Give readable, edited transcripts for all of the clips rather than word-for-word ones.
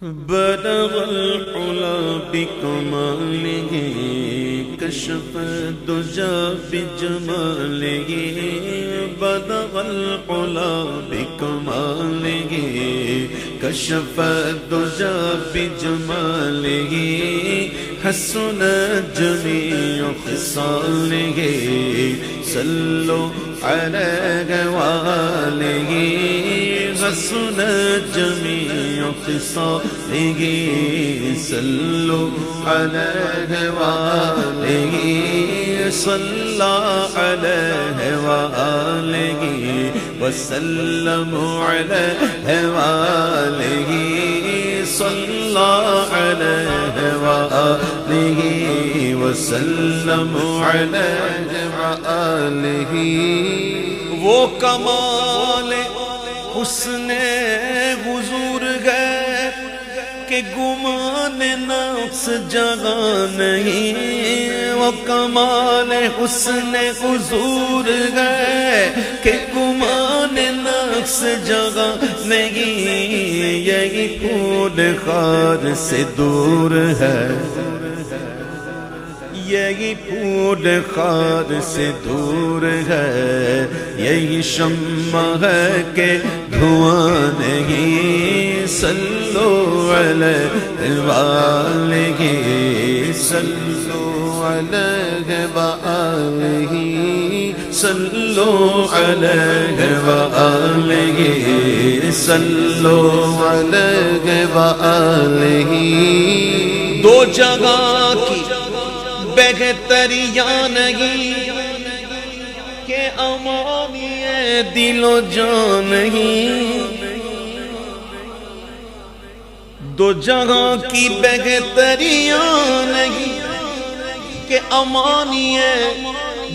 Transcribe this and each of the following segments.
بلغ العلا بکمالہ کشف الدجا بجمالہ بلغ العلا بکمالہ کشف الدجا بجمالہ حسن جمیع خصالہ صلوا علیہ وآلہ حسن جمیع خصالہ صلوا علیہ وآلہ صلی علیہ وآلہ وسلم علیہ وآلہ صلی علیہ وآلہ وسلم علیہ وآلہ وہ کمال حسن حضور ہے کہ گمان نفس جگہ نہیں وہ کمال حسن حضور ہے کہ گمان نفس جگہ نہیں یہی پھول خار سے دور ہے یہی پھول خار سے دور ہے یہی شمع ہے کہ دھواں نہیں صلو علیہ وآلہ صلو علیہ وآلہ صلو علیہ وآلہ صلو علیہ وآلہ دو جگہ کی بہتریاں نہیں کہ امانی دل و جان نہیں دو جگہ کی بہتریاں نہیں کہ امانی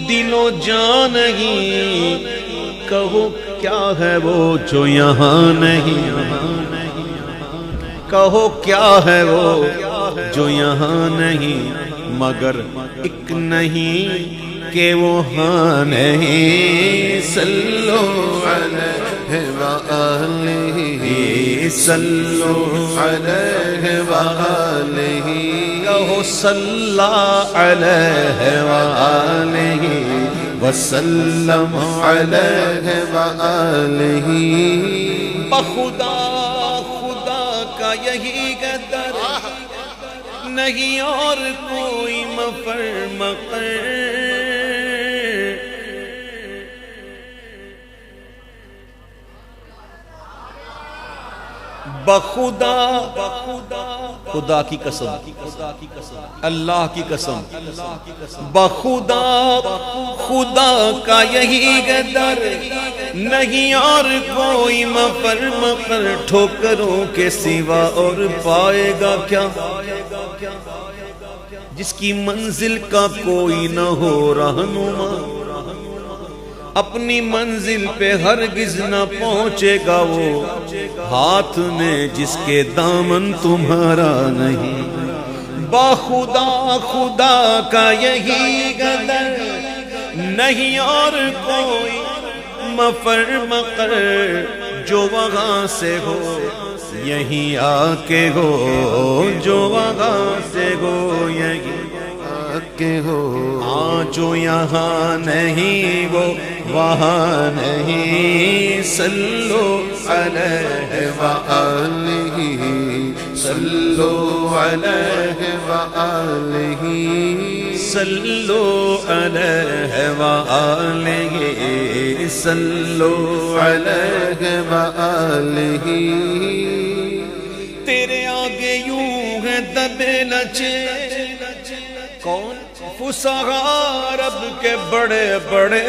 دل و جان نہیں کہو کیا ہے وہ جو یہاں نہیں کہو کیا ہے وہ جو یہاں نہیں مگر ایک نہیں کہ وہ ہاں نہیں صلو علیہ وآلہ صلو علیہ وآلہ کہو صلی علیہ وآلہ وسلم علیہ وآلہ بخدا خدا کا یہی قدر نہیں اور کوئی مفر مقر بخدا خدا کی قسم اللہ کی قسم بخدا خدا کا یہی قدر نہیں اور کوئی مفر مقر ٹھوکروں کے سوا اور پائے گا کیا جس کی منزل کا کوئی نہ ہو رہنما اپنی منزل پہ ہرگز نہ پہنچے گا وہ ہاتھ میں جس کے دامن تمہارا نہیں باخدا خدا کا یہی قدر نہیں اور کوئی مفر مقر جو وہاں سے ہو یہی آ کے ہو جو وہاں سے ہو یہی آ کے ہو جو یہاں نہیں وہ وہاں نہیں صلو علیہ وآلہ صلو علیہ وآلہ صلو علیہ وآلہ صلو علیہ وآلہ تیرے آگے یوں ہے دبے لچے کون فسحاء رب کے بڑے بڑے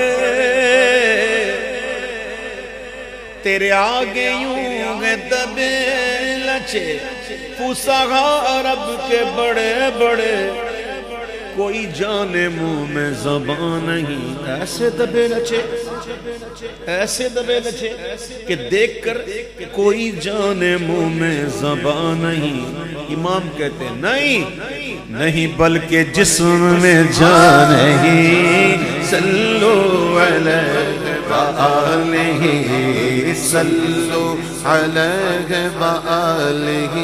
تیرے آگے یوں ہے دبے لچے فسحاء رب کے بڑے بڑے کوئی جانے منہ میں زبان نہیں ایسے دبے لچے کہ دیکھ کر کوئی جانے منہ میں زبان نہیں امام کہتے نہیں بلکہ جسم میں جان نہیں صلو علیہ وآلہ صلو علیہ وآلہ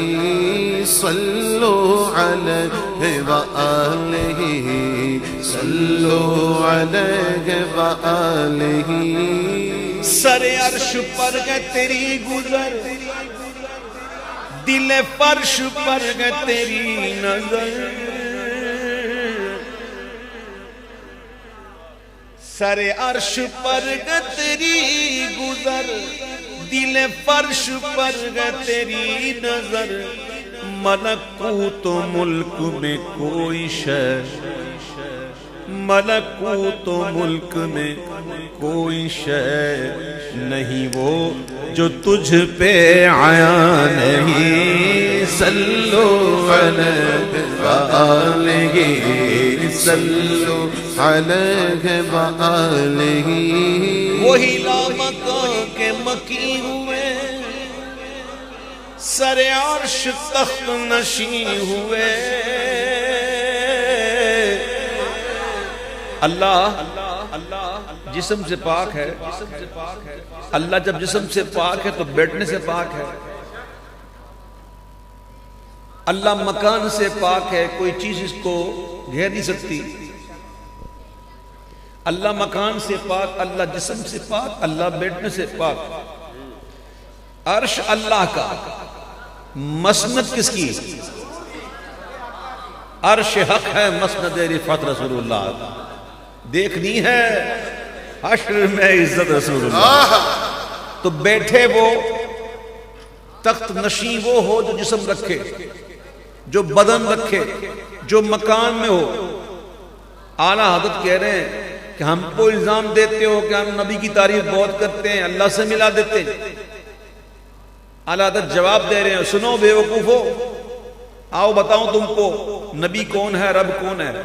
صلوا علیہ وآلہ صلوا علیہ وآلہ سر عرش پر گئے تیری گزر دل فرش پر گئے تیری نظر سر عرش پر گئے تیری گزر دل فرش پر گئے تیری نظر ملکوت و ملک میں کوئی شے ملکوت و ملک میں کوئی شے نہیں وہ جو تجھ پہ عیاں نہیں صلو علیہ وآلہ صلو علیہ وآلہ وہی لامکان کے مکی ہوئے سر عرش تخت نشین ہوئے اللہ جسم سے پاک ہے اللہ جب جسم سے پاک ہے تو بیٹھنے سے پاک ہے اللہ مکان سے پاک ہے کوئی چیز اس کو گھیر نہیں سکتی اللہ مکان سے پاک اللہ جسم سے پاک اللہ بیٹھنے سے پاک عرش اللہ کا مسند کس کی عرش حق ہے مسند رفعت رسول اللہ دیکھنی ہے حشر میں عزت رسول اللہ تو بیٹھے وہ تخت نشین وہ ہو جو جسم رکھے جو بدن رکھے جو مکان میں ہو اعلیٰ حضرت کہہ رہے ہیں کہ ہم کو الزام دیتے ہو کہ ہم نبی کی تعریف بہت کرتے ہیں اللہ سے ملا دیتے ہیں اعلیٰ حضرت جواب دے رہے ہیں سنو بے وقوفو آؤ بتاؤں تم کو نبی کون ہے رب کون ہے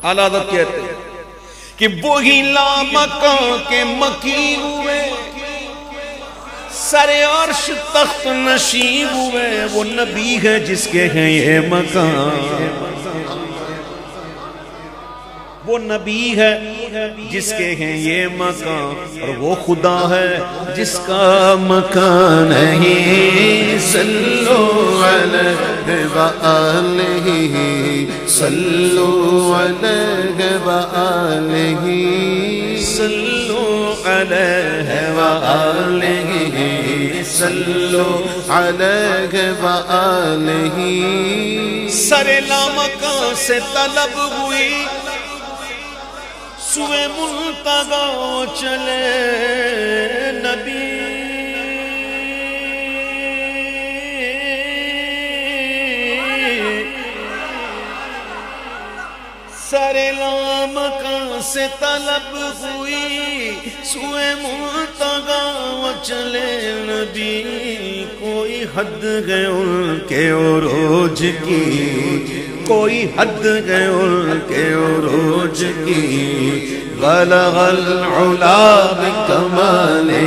اعلیٰ حضرت کہتے ہیں کہ وہی لامکان کے مکی ہوئے سر عرش تخت نشین ہوئے وہ نبی ہے جس کے ہیں یہ مکان وہ نبی ہے جس کے ہیں یہ مکان اور وہ خدا ہے جس کا مکان نہیں صلو علیہ وآلہ صلو علیہ وآلہ صلو علیہ وآلہ صلو علیہ وآلہ سر لامکان سے طلب ہوئی سوئے ملتقا چلے نبی سر لامکان سے طلب ہوئی سوئے ملتقا چلے نبی کوئی حد ہے ان کے عروج کی کوئی حد ہے ان کے عروج کی بلغ العلا بکمالہ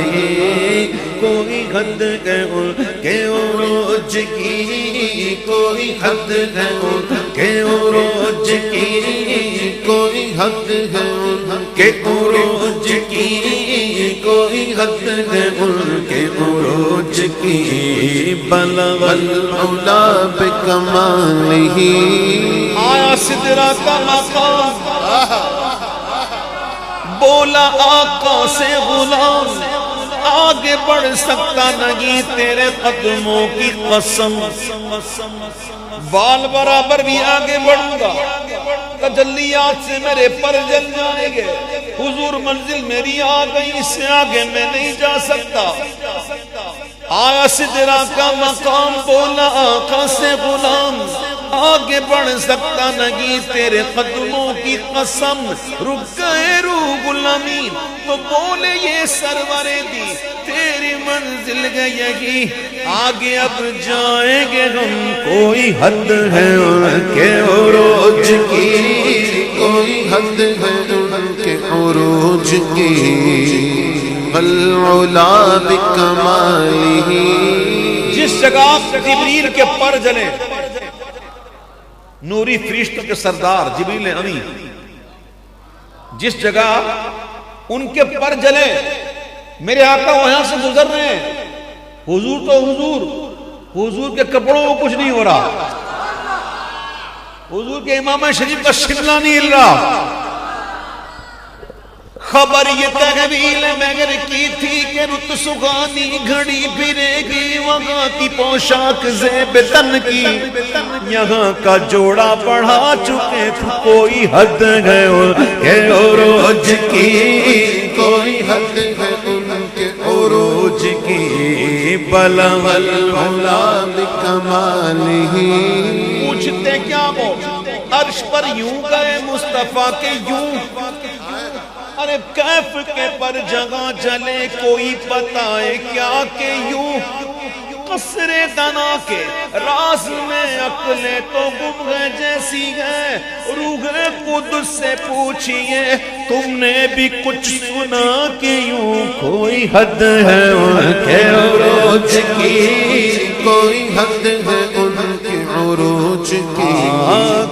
کوئی حد ہے ان کے عروج کی کوئی حد ہے ان کے عروج کی کوئی حد ہے ان کے عروج کی کوئی حد ہے ان کے عروج کی بلغ العلا بکمالہ آیا سدرہ کا مقام بولا آقا سے غلام آگے بڑھ سکتا نہیں تیرے قدموں کی قسم بال برابر بھی آگے بڑھوں گا تجلیات سے میرے پر جل جائیں گے حضور منزل میری آ گئی اس سے آگے میں نہیں جا سکتا آیا سدرہ کا مقام بولا آقا سے غلام آگے بڑھ سکتا نہیں تیرے قدموں کی قسم رک گئے روح غلامی تو بولے یہ سرور دی تیری منزل گئی آگے اب جائیں گے ہم کوئی حد ہے ان کے عروج کی کوئی حد ہے ان کے عروج کی والعلا بکمالہ جس جگہ جبریل کے پر جلے نوری فرشتوں کے سردار جبریل امین جس جگہ ان کے پر جلے میرے آقا وہاں سے گزر رہے ہیں حضور تو حضور حضور کے کپڑوں کو کچھ نہیں ہو رہا، حضور کے امامہ شریف کا شملہ نہیں ہل رہا۔ خبر یہ تحویل مگر کی تھی کہ رت سخانی گھڑی پھرے گی، وہاں کی پوشاک زیب تن کی، یہاں کا جوڑا بڑھا چکے تھے، کوئی حد ہے ان کے عروج کی، کوئی حد ہے ان کے عروج کی، بلغ العلا بکمالہ۔ پوچھتے کیا وہ عرش پر یوں گئے مصطفیٰ کے یوں، ارے کیف کے پر جگہ جلے کوئی بتائے کیا کہ یوں، قصر دنا کے راز میں عقلیں تو گم گئے جیسی ہے، روح قدس سے پوچھئے تم نے بھی کچھ سنا کہ یوں کوئی حد ہے ان کے عروج کی، کوئی حد ہے ان کے عروج کی،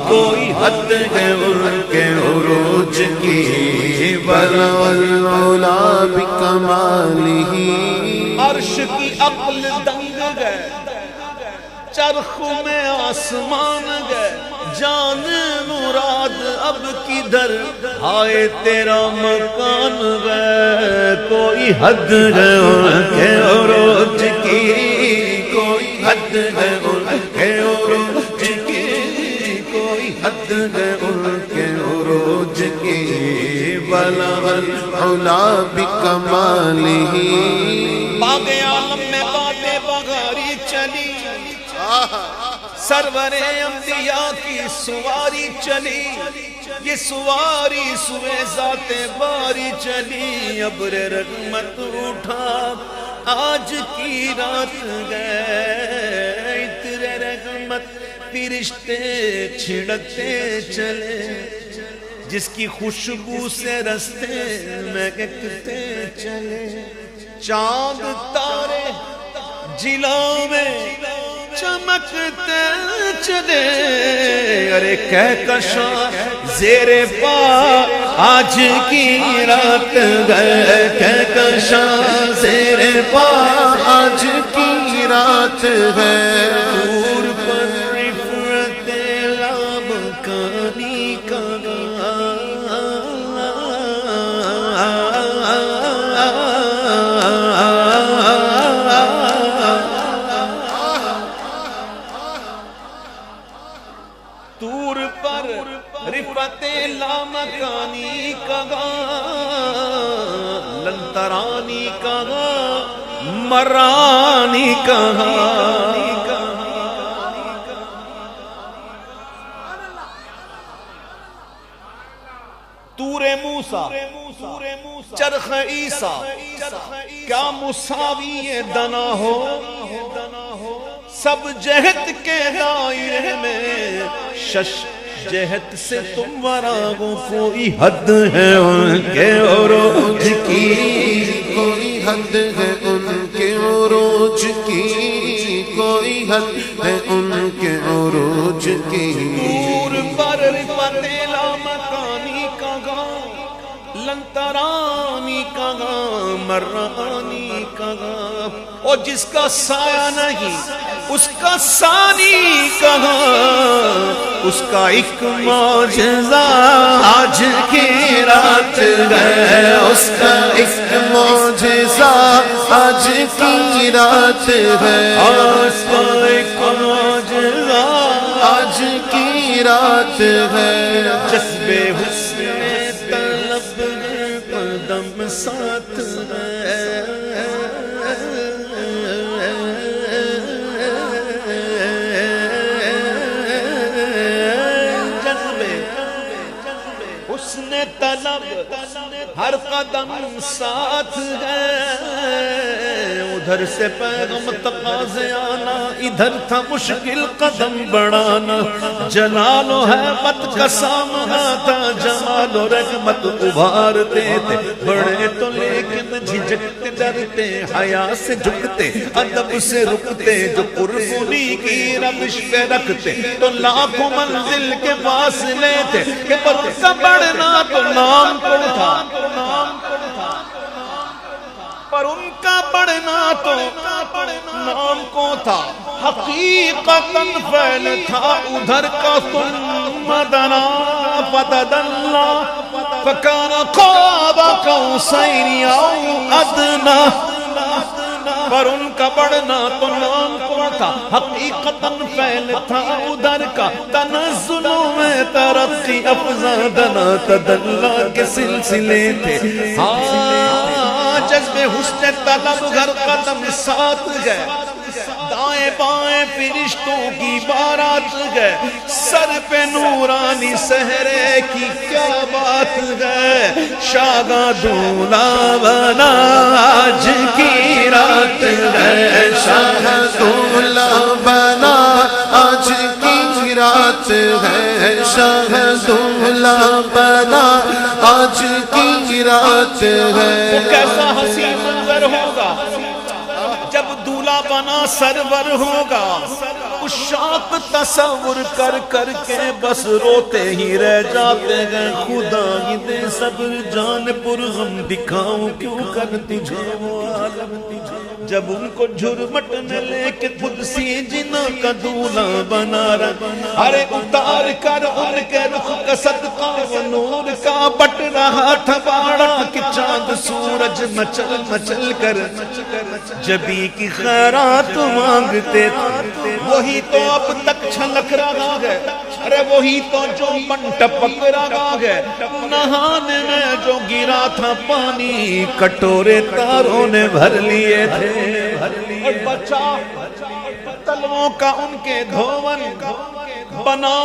کوئی حد ہے ان کے عروج کی، بلغ العلا بکمالہ۔ عرش کی عقل دنگ گئے، چرخ میں آسمان گئے، جان مراد اب کدھر، ہائے تیرا مکان گئے، کوئی حد ہے ان کے عروج کی، کوئی حد ہے ان کے عروج کی، کوئی حد ہے ان کے عروج کی، بلغ العلا بکمالہ۔ باغ عالم میں باتیں بغاری چلی، سرور انبیاء کی سواری چلی، یہ سواری سوے ذات باری چلی، ابر رحمت اٹھا آج کی رات گئے، عطر رحمت فرشتے چھڑکتے چلے، جس کی خوشبو سے رستے مہکتے چلے، چاند تارے جلوں میں چمکتے چلے، ارے کہکشاں زیر پا آج کی رات گئے، کہکشاں زیر پا آج کی رات ہے، دور پر رفعت لامکانی کا رفعت لامکانی کہا، لنترانی کہا، مرانی کہا، طور موسیٰ چرخ عیسیٰ کیا مساوی دنا ہو، سب جہت کے دائرے میں شش جہت سے تم وراغوں، کوئی حد ہے ان کے عروج کی، کوئی حد ہے ان کے عروج کی، کوئی حد ہے ان کے عروج کی، دور پر رفعت لامکانی کہا، لنترانی کہا، مرانی کہا، اور جس کا سایہ نہیں اس کا ثانی کہا، اس کا ایک معجزہ آج کی رات ہے، اس کا ایک معجزہ آج کی رات ہے، اس کا ایک معجزہ آج کی رات ہے، جذب حسن طلب قدم ساتھ ہے، حسن طلب ہر قدم ساتھ ہے، ادھر سے پیغام تقاضے آنا، ادھر تھا مشکل قدم بڑھانا، جلال و حیبت کا سامنا تھا، جمال و رحمت ابھارتے تھے، بڑے تو لیکن جھجکتے ڈرتے، حیا سے جھکتے، ادب سے رکتے، جو قربانی کی روش پہ رکھتے، تو لاکھوں منزل کے فاصلے تھے، کہ پر کا بڑھنا تو نام کو تھا، پر ان کا بڑھنا تو نام کو تھا، حقیقتاً فعل تھا ادھر کا ثم دنا فتدلا فکان قاب قوسین او ادنا، پر ان کا بڑھنا تو نام کو تھا، حقیقتاً فعل تھا ادھر کا، تنزل میں ترقی افزادنا تدلا کے سلسلے تھے، ہاں جذب حسن طلب گھر قدم ساتھ گئے، دائیں بائیں فرشتوں کی بارات گئے، سر پہ نورانی سہرے کی کیا بات ہے، شاگا دولا بنا آج کی رات ہے، شاہ دولا بنا آج کی رات ہے، شاہ دولا بنا آج کی رات ہے۔ کیسا حسین منظر ہوگا جب دولہا بنا سرور ہوگا، عشاق تصور کر کر کے بس روتے ہی رہ جاتے ہیں، خدا ہی دے صبر جان پر غم دکھاؤں کیوں کر تجھے وہ عالم، جب ان کو جھرمٹنے لے کے خود سی جنا کا دولہا بنا رہا، ارے اتار کر ان کے رخ کا صدقہ و نور کا بٹ رہا تھا باڑا کہ چاند سورج مچل مچل کر جبی کی خیرات مانگتے تھے، وہی تو اب تک چھلک رہا ہے، ارے وہی تو جو من ٹپک رہا ہے، نہانے میں جو گرا تھا پانی کٹورے تاروں نے بھر لیے تھے، اور بچا تلووں کا ان کے دھون بنا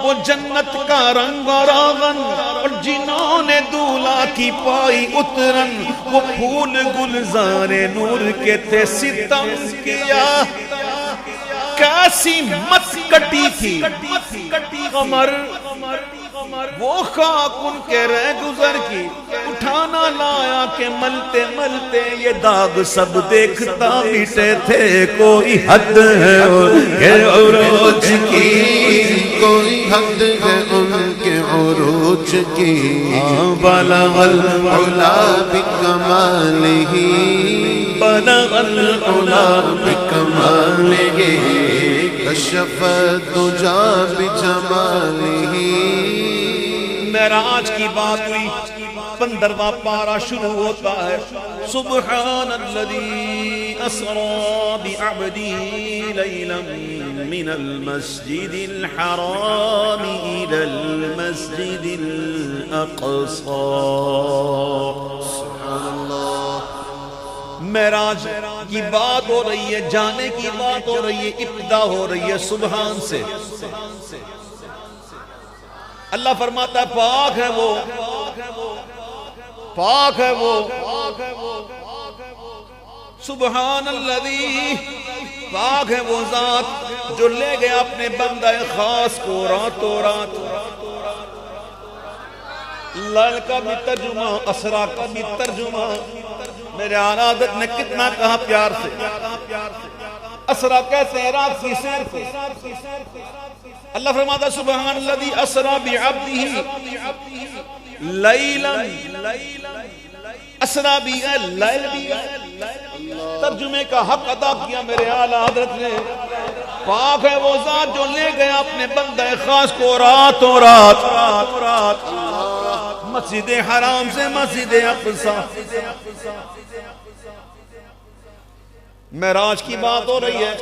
وہ جنت کا رنگ اور آغن، اور جنہوں نے دولہا کی پائی اترن وہ پھول گلزار نور کے تھے، ستم کیا کیسی مت کٹی تھی قمر، وہ خاک ان کے رہ گزر کی اٹھانا لایا کہ ملتے ملتے یہ داغ سب دیکھتا مٹے تھے، کوئی حد ہے ان کے عروج کی، کوئی حد ہے ان کے عروج کی، بلغ العلا بکمالہ، بلغ العلا بکمالہ، کشف الدجا بجمالہ۔ معراج کی بات ہوئی، 15واں پارہ شروع ہوتا ہے، سبحان الذی اسری بعبدہ لیلا من المسجد الحرام الى المسجد الاقصی، سبحان اللہ۔ معراج کی بات ہو رہی ہے، جانے کی بات ہو رہی ہے، ابتدا ہو رہی ہے سبحان سے، اللہ فرماتا ہے پاک ہے وہ، پاک ہے وہ، سبحان الذی، پاک ہے وہ ذات جو لے گیا اپنے بندہ خاص کو راتوں رات، لیل کا بھی ترجمہ، اسرا کا بھی ترجمہ، میرے اعلیٰ حضرت نے کتنا کہا پیار سے، اسرا کہتے ہیں رات کی سیر کو، اللہ فرماتا سبحان الذی اسرا بعبدہ لیلا، اسرا بھی ہے لیل بھی ہے، ترجمے کا حق ادا کیا میرے اعلیٰ حضرت نے، پاک ہے وہ ذات جو لے گیا اپنے بندہ خاص کو راتوں رات مسجد حرام سے مسجد اقصی، معراج کی بات ہو رہی ہے،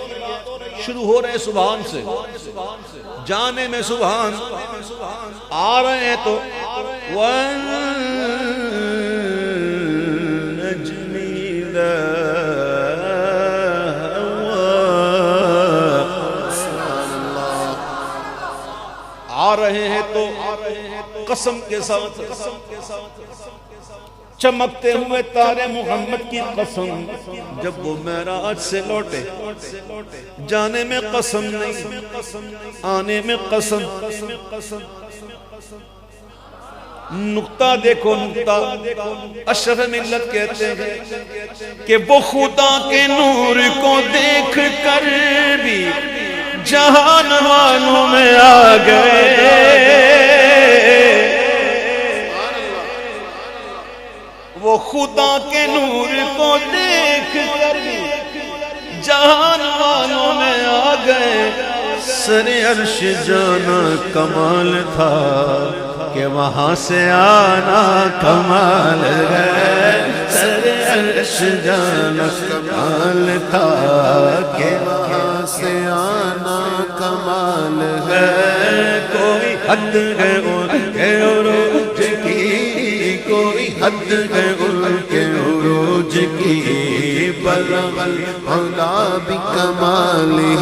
شروع ہو رہے سبحان سے، جانے میں سبحان، آ رہے ہیں تو آ رہے ہیں تو قسم کے ساتھ چمکتے ہوئے تارے محمد کی قسم، جب وہ معراج سے لوٹے جانے میں قسم نہیں، آنے میں قسم، نقطہ دیکھو نقطہ، اشرف ملت کہتے ہیں کہ وہ خدا کے نور کو دیکھ کر بھی جہان والوں میں آ گئے، وہ خدا کے نور کو دیکھ کر جہان والوں میں گئے سر عرش جانا کمال تھا کہ وہاں سے آنا کمال ہے سر عرش جانا کمال تھا کہ وہاں سے آنا کمال ہے کوئی حد ہے ان کے عروج کی کوئی حد ہے ان کے عروج کی بلغ العلا بکمالہ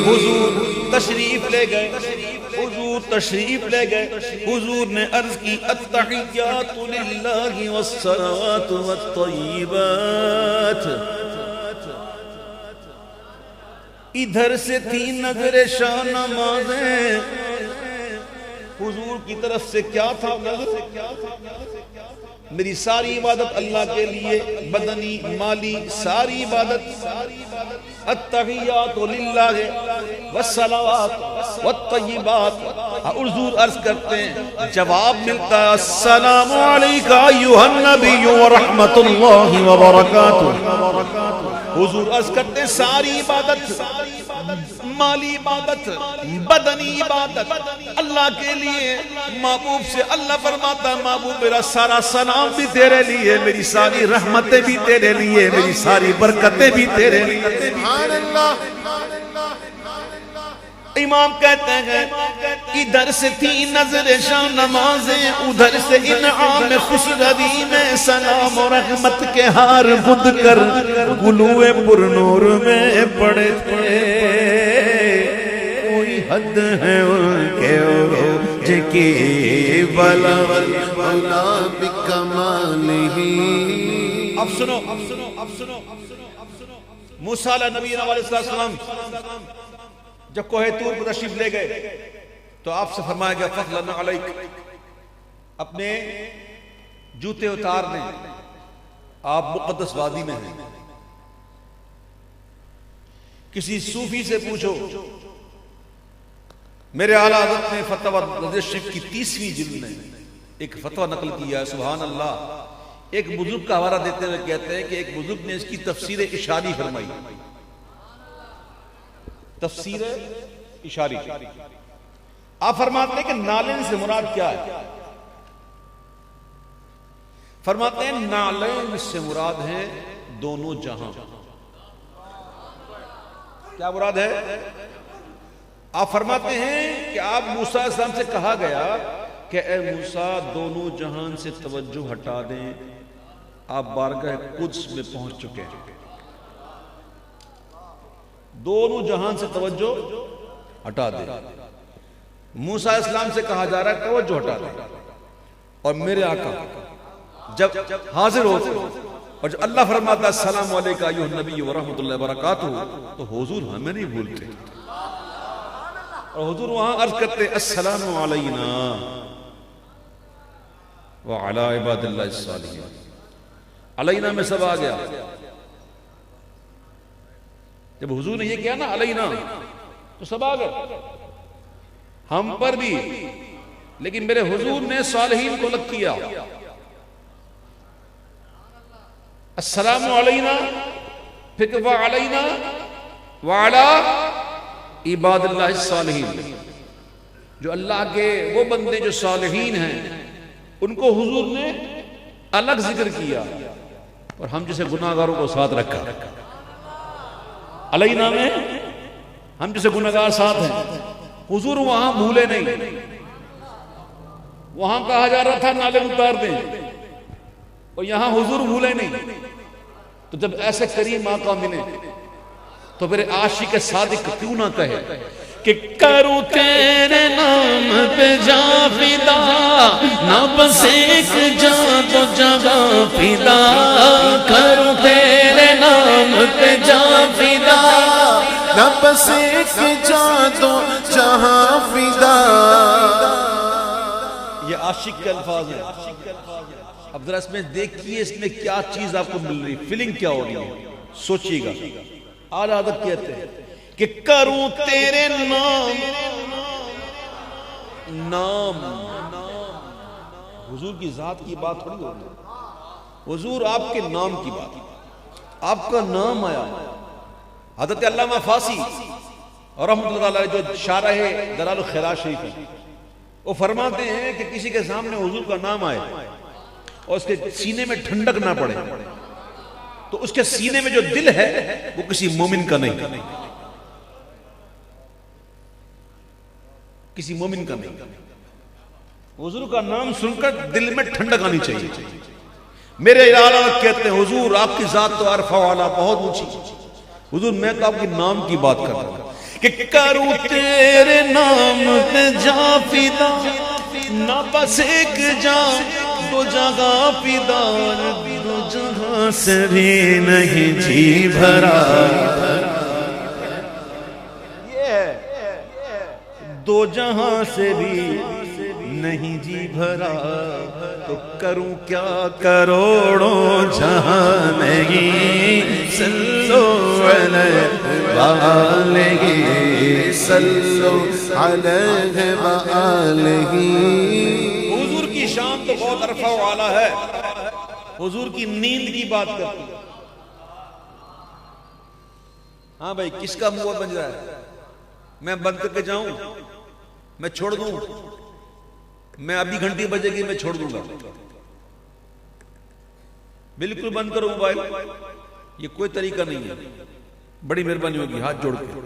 حضور تشریف لے گئے حضور تشریف لے گئے حضور نے عرض کی التحیات للہ والصلوات والطیبات ادھر سے 3 نظر شاہ نمازیں حضور کی طرف سے کیا تھا میری ساری عبادت اللہ کے لیے بدنی مالی ساری عبادت التحیات للہ والصلوات والطیبات حضور عرض کرتے ہیں جواب ملتا ہے السلام علیکہ ایھا النبی ورحمت اللہ وبرکاتہ حضور عرض کرتے ہیں ساری عبادت مالی عبادت بدنی عبادت اللہ کے لیے محبوب سے اللہ فرماتا محبوب میرا سارا سلام بھی تیرے لیے میری ساری رحمتیں بھی تیرے لیے میری ساری برکتیں بھی تیرے لیے سبحان اللہ امام کہتے ہیں ادھر سے 3 نظر شاہ نمازیں ادھر سے انعام خوشروی میں سلام و رحمت کے ہار بدھ کر گلوئے پر نور میں پڑے تھے کوئی حد ہے ان کے عروج کی بلغ العلا بکمالہ اب سنو موسیٰ علیہ نبی علیہ السلام جب کوہ طور پر تشریف لے گئے تو آپ سے فرمایا گیا فضلا علیک اپنے جوتے اتار دیں آپ مقدس وادی میں ہیں کسی صوفی سے پوچھو میرے اعلیٰ حضرت نے فتویٰ شریف کی 30ویں جلد میں ایک فتویٰ نقل کیا ہے سبحان اللہ ایک بزرگ کا حوالہ دیتے ہوئے کہتے ہیں کہ ایک بزرگ نے اس کی تفسیر اشاری فرمائی تفسیر اشاری آپ فرماتے ہیں کہ نالین سے مراد کیا ہے فرماتے ہیں نالین سے مراد ہے دونوں جہاں کیا مراد ہے آپ فرماتے ہیں کہ آپ موسیٰ علیہ السلام سے کہا گیا کہ اے موسیٰ دونوں جہان سے توجہ ہٹا دیں آپ بارگاہ قدس میں پہنچ چکے ہیں دونوں جہان سے توجہ ہٹا دیں موسیٰ علیہ السلام سے کہا جا رہا ہے توجہ ہٹا دیں اور میرے آقا جب حاضر ہوتے اور جب اللہ فرماتا السلام علیکہ ایھا النبی ورحمت اللہ وبرکاتہ تو حضور ہمیں نہیں بھولتے اور حضور وہاں عرض کرتے السلام علینا وعلی عباد اللہ الصالحین علینا میں سب آ گیا جب حضور نے یہ کیا نا علینا تو سب آ گئے ہم پر بھی لیکن میرے حضور نے صالحین کو الگ کیا السلام علینا پھر وعلینا وعلی عباد اللہ الصالحین جو اللہ کے وہ بندے جو صالحین ہیں ان کو حضور نے الگ ذکر کیا اور ہم جسے گناہگاروں کو ساتھ رکھا علینا میں ہم جسے گناہگار ساتھ ہیں حضور وہاں بھولے نہیں وہاں کہا جا رہا تھا نالے اتار دیں اور یہاں حضور بھولے نہیں تو جب ایسے کریم آقا ملے تو میرے عاشق صادق کیوں نہ کہے کہ کروں تیرے نام پہ جا فدا نہ بس ایک جا تو جگہ فدا کروں تیرے نام پہ جا فدا نہ بس ایک جا تو جہاں فدا یہ عاشق کے الفاظ ہیں اب ذرا اس میں دیکھیے اس میں کیا چیز آپ کو مل رہی فیلنگ کیا ہو رہی ہے سوچیے گا اعلیٰ حضرت کہتے ہیں کہ کروں تیرے نام حضور کی ذات کی بات تھوڑی ہوتی ہے حضور آپ کے نام کی بات آپ کا نام آیا حضرت علامہ فاسی اور رحمۃ اللہ علیہ جو شارح دلال الخیرات شریف ہیں، وہ فرماتے ہیں کہ کسی کے سامنے حضور کا نام آئے اور اس کے سینے میں ٹھنڈک نہ پڑے تو اس کے سینے میں جو دل ہے وہ کسی مومن کا نہیں، کسی مومن کا نہیں۔ حضور کا نام سن کر دل میں ٹھنڈک آنی چاہیے۔ میرے اعلیٰ کہتے ہیں حضور آپ کی ذات تو عرفہ والا بہت اونچی، حضور میں تو آپ کے نام کی بات کر رہا ہوں کہ کروں تیرے نام پہ جا فدا، نہ بس ایک جان دو جگہ فدا، دو جہاں سے بھی نہیں جی بھرا، یہ ہے دو جہاں سے بھی نہیں جی بھرا، تو کروں کیا کروڑوں جہاں نہیں، صلو علیہ وآلہ صلو علیہ وآلہ۔ حضور کی شان تو بہت عرفہ و اعلیٰ ہے، حضور کی نیند کی بات کرتی ہے۔ ہاں بھائی کس کا منہ بن رہا ہے؟ میں بند کر کے جاؤں، میں چھوڑ دوں، میں ابھی گھنٹی بجے گی میں چھوڑ دوں گا، بالکل بند کرو موبائل، یہ کوئی طریقہ نہیں ہے، بڑی مہربانی ہوگی ہاتھ جوڑ کے۔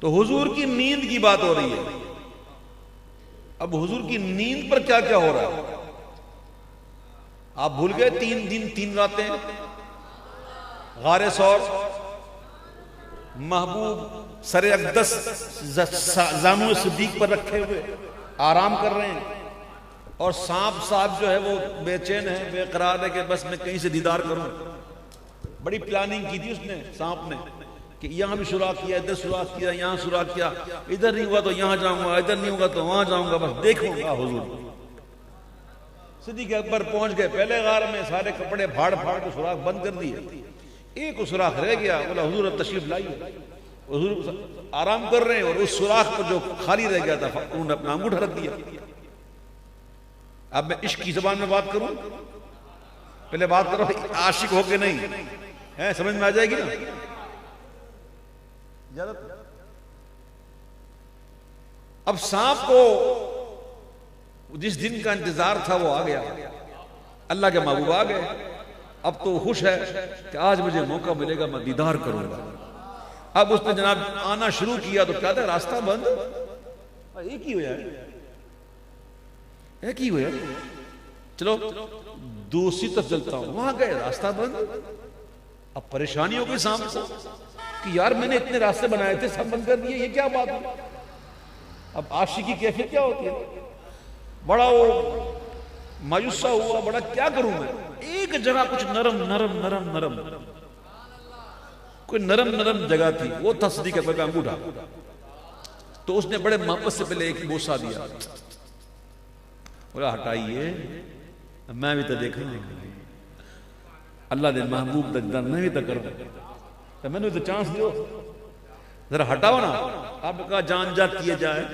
تو حضور کی نیند کی بات ہو رہی ہے، اب حضور کی نیند پر کیا کیا ہو رہا ہے؟ آپ بھول گئے 3 دن 3 راتیں غار ثور، محبوب سر اقدس زانو صدیق پر رکھے ہوئے آرام کر رہے ہیں، اور سانپ صاحب جو ہے وہ بے چین ہے، بے قرار ہے کہ بس میں کہیں سے دیدار کروں۔ بڑی پلاننگ کی تھی اس نے، سانپ نے، کہ یہاں بھی سوراخ کیا، ادھر سوراخ کیا، یہاں سوراخ کیا، ادھر نہیں ہوا تو یہاں جاؤں گا، ادھر نہیں ہوگا تو وہاں جاؤں گا، بس دیکھوں گا حضور۔ صدیق اکبر پہنچ گئے پہلے غار میں، سارے کپڑے پھاڑ پھاڑ کے سوراخ بند کر دیے، ایک سوراخ رہ گیا، بولا حضور اب تشریف لائیے۔ حضور آرام کر رہے ہیں اور اس سوراخ پر جو خالی رہ گیا تھا انہوں نے اپنا انگوٹھا رکھ دیا۔ اب میں عشق کی زبان میں بات کروں، پہلے بات کرو عاشق ہو کے نہیں ہے، سمجھ میں آ جائے گی نا؟ اب سانپ کو جس دن کا انتظار تھا وہ آ گیا، اللہ کے محبوب آ گئے، اب تو خوش ہے کہ آج مجھے موقع ملے گا، میں دیدار کروں گا۔ اب اس نے جناب آنا شروع کیا تو کیا تھا، راستہ بند، ایک ہی ہوا ہے، ایک ہی ہوا، چلو دوسری طرف چلتا ہوں، وہاں گئے راستہ بند۔ اب پریشانی ہو گئی سانپ کو کہ یار میں نے اتنے راستے بنائے تھے سب بند کر دیے، یہ کیا بات ہے؟ اب عاشقی کی کیفیت کیا ہوتی ہے؟ بڑا وہ مایوسا ہوا، بڑا کیا کروں میں، ایک جگہ کچھ نرم نرم نرم نرم، کوئی نرم نرم جگہ تھی، وہ تھا صدیق اکبر کا انگوٹھا، تو اس نے بڑے محبت سے پہلے ایک بوسہ دیا، بولا ہٹائیے، میں بھی تو دیکھا اللہ دے محبوب دا میں بھی تو کروں، تو میں نے تو چانس دیو، ذرا ہٹاؤ نا۔ آپ نے کہا جان جا کیے جائے،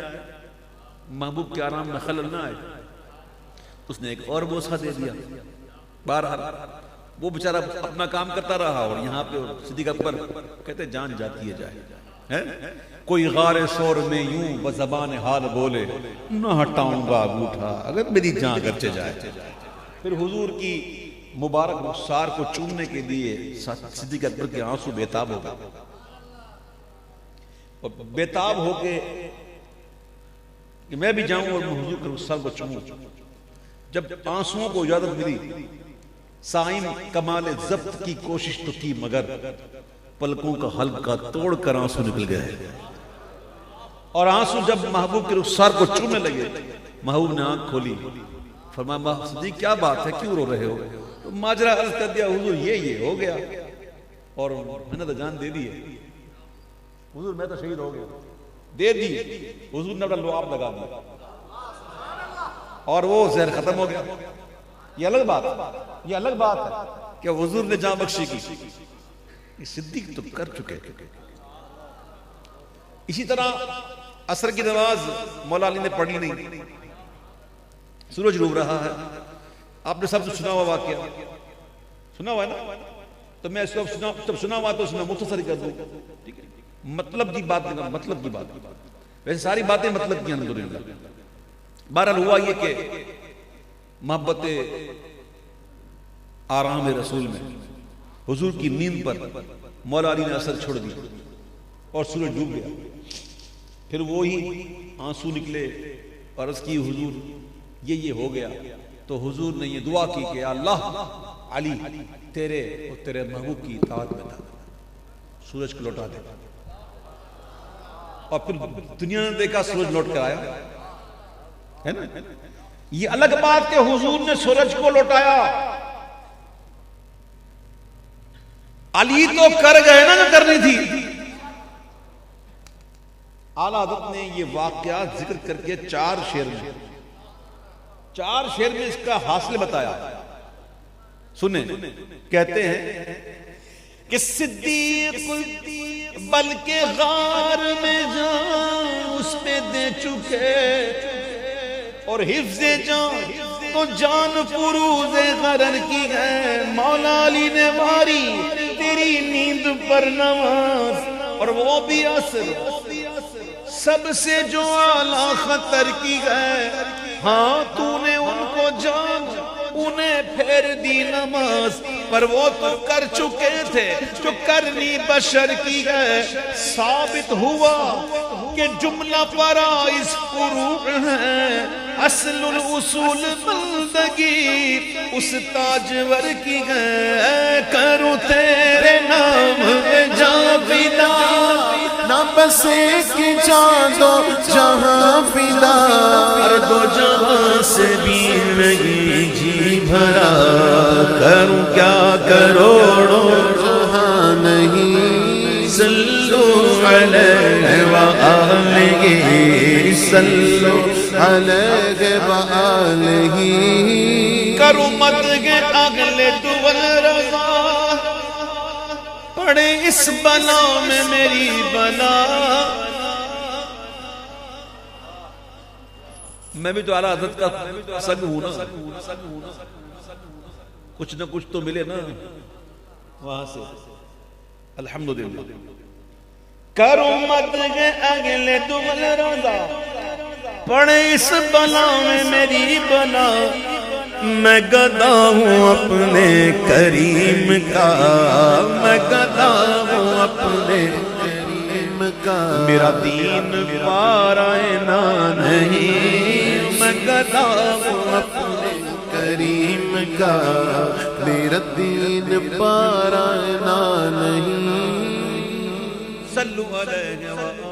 محبوب کے آرام میں خلل نہ آئے، اس نے ایک اور بوسہ دے دیا۔ بہرحال وہ بیچارہ اپنا کام کرتا رہا، اور یہاں پہ صدیق اکبر کہتے جان جاتی ہے جائے، کوئی غار ثور میں یوں بزبان حال بولے، نہ ہٹاؤں گا انگوٹھا اگر میری جان گرچے جائے۔ پھر حضور کی مبارک رخسار کو چومنے کے لیے صدیق اکبر کے آنسو بےتاب ہو گئے، اور بےتاب ہو کے کہ میں بھی جاؤں اور حضور کے رخسار کو چوموں۔ جب آنسوؤں کو اجازت ملی، سائم کمال ضبط کی کوشش تو کی، مگر پلکوں کا حلقہ توڑ کر آنسو نکل گئے، اور آنسو جب محبوب کے رخسار کو چومنے لگے، محبوب نے آنکھ کھولی، فرمایا صدیق کیا بات ہے، کیوں رو رہے ہو؟ تو ماجرا عرض کر دیا، حضور یہ ہو گیا، اور میں نے تو جان دے دی ہے، حضور میں تو شہید ہو گیا، دے دی۔ حضور نے اپنا لعاب لگا دیا اور وہ زہر ختم ہو گیا۔ یہ الگ بات ہے، یہ الگ بات ہے کہ حضور نے جان بخشی کی، یہ صدیق تو کر چکے۔ اسی طرح عصر کی نماز مولا علی نے پڑھی نہیں، سورج ڈوب رہا ہے، آپ نے سب سنا ہوا واقعہ، سنا ہوا ہے نا؟ تو میں اس کو جب سنا ہوا تو اس میں مختصر کر دوں، ٹھیک ہے؟ مطلب کی بات ویسے ساری باتیں مطلب کی الحمدللہ. بہرحال ہوا یہ کہ محبت آرام رسول میں حضور کی نیند پر مولا علی نے اثر چھوڑ دیا اور سورج ڈوب گیا. پھر وہی آنسو نکلے اور عرض کی حضور یہ ہو گیا. تو حضور نے یہ دعا کی کہ اللہ علی تیرے اور تیرے محبوب کی اطاعت میں تھا, سورج کو لوٹا دے. اور پھر دنیا نے دیکھا سورج لوٹ کر آیا ہے نا. یہ الگ بات کہ حضور نے سورج کو لوٹایا, علی تو کر گئے نا جو کرنی تھی. اعلیٰ حضرت نے یہ واقعات ذکر کر کے 4 شعر میں اس کا حاصل بتایا. سنیں, کہتے ہیں کہ صدیق بلکہ غار میں جان اس پہ دے چکے, اور حفظ جان تو جان فروز غرر کی ہے. مولا علی نے ماری تیری نیند پر نماز, اور وہ بھی عصر سب سے جو اعلیٰ خطر کی ہے. ہاں تو نے ان کو جان انہیں پھیر دی نماز, پر وہ تو کر چکے تھے جو کرنی بشر کی ہے. ثابت ہوا کہ جملہ فرائض فروع ہیں, اصل الاصول بندگی اس تاجور کی ہے. کروں تیرے نام میں جاں فدا, نہ بس ایک جان دو جہاں فدا, ہر دو جہاں سے بھی نہیں جی بھرا. کروں کیا کروڑوں جہاں نہیں, صلو علیہ وآلہ, صلو علیہ وآلہ. کروں مدح اگلے دول رضا, پڑے اس بلا میں میری بلا. میں بھی تو اعلیٰ حضرت کا سنگ ہوں نا, کچھ نہ کچھ تو ملے نا وہاں سے الحمدللہ. کروں مدح اگلے دول رضا, پڑے اس بلا میں میری بلا. میں گدا ہوں اپنے کریم کا, میں گدا ہوں اپنے کریم کا. میرا دین پارائنا نہیں, میں گدا ہوں اپنے کریم کا. میرا دین پارائنا نہیں. صلو علیہ وآلہ